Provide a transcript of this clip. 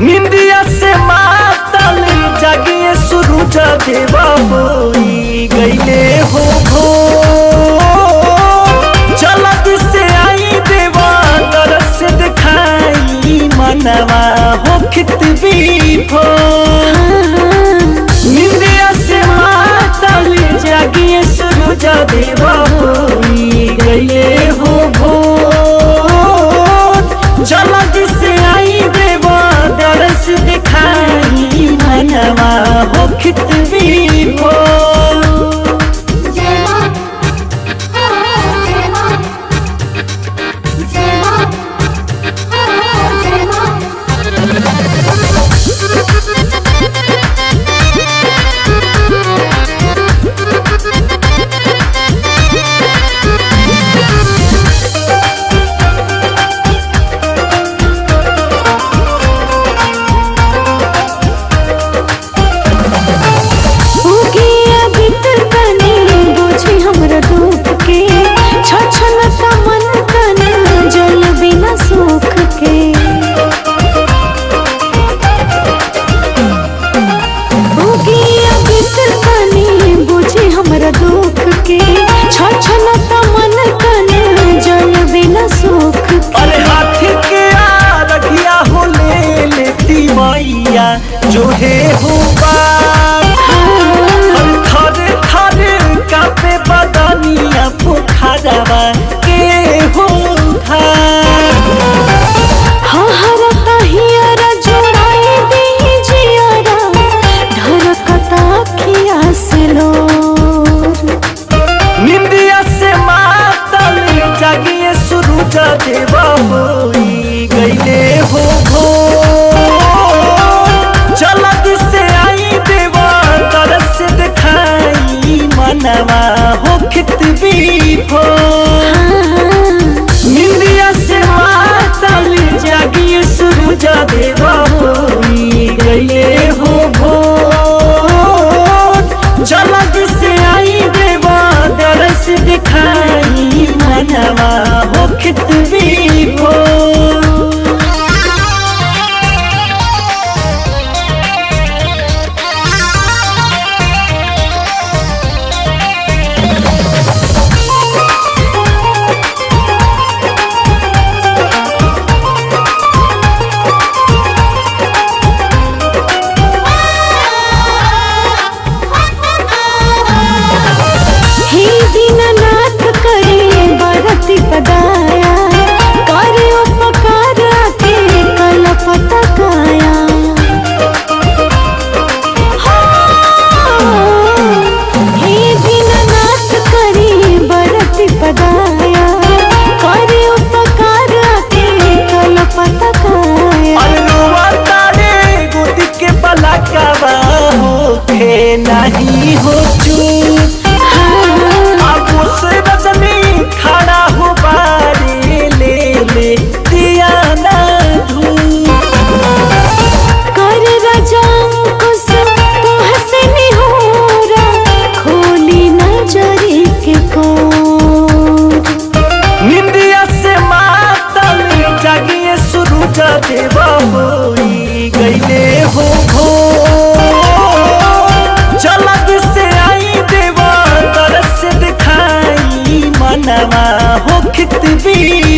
निंदिया से मातल जागिए सूरज देवा होई गईले हो जल्द से आई देवा तरस दिखाई मनवा हो खितबी भो निंदिया से मातल जागिए सूरज देवा होई गईले हो जल्द से आई देवा दरस दिखाई मनवा हो खितबी भो जो है हो थर थर कापे बदनिया पोखरवा के हो निंदिया से मातल जागिए सूरज देवा होई गईले हो जल्द से आई देवा तरस दिखाई मनवा हो खितबी भो निंदिया से मातल जागिए सूरज देवा होई गईले हो जल्द से आई देवा तरस दिखाई मनवा हो खितबी भो नहीं हो चूप अब उसे बदमी खड़ा हो बारे ले दिया ना धूप कर राजा कुछ तो हंसनी हो रहा खोली नजरी के कोर निंदिया से मातल जागिए सूरज देवा होई गईले हो जल्द से आई देवा तरस दिखाई मनवा हो खितबी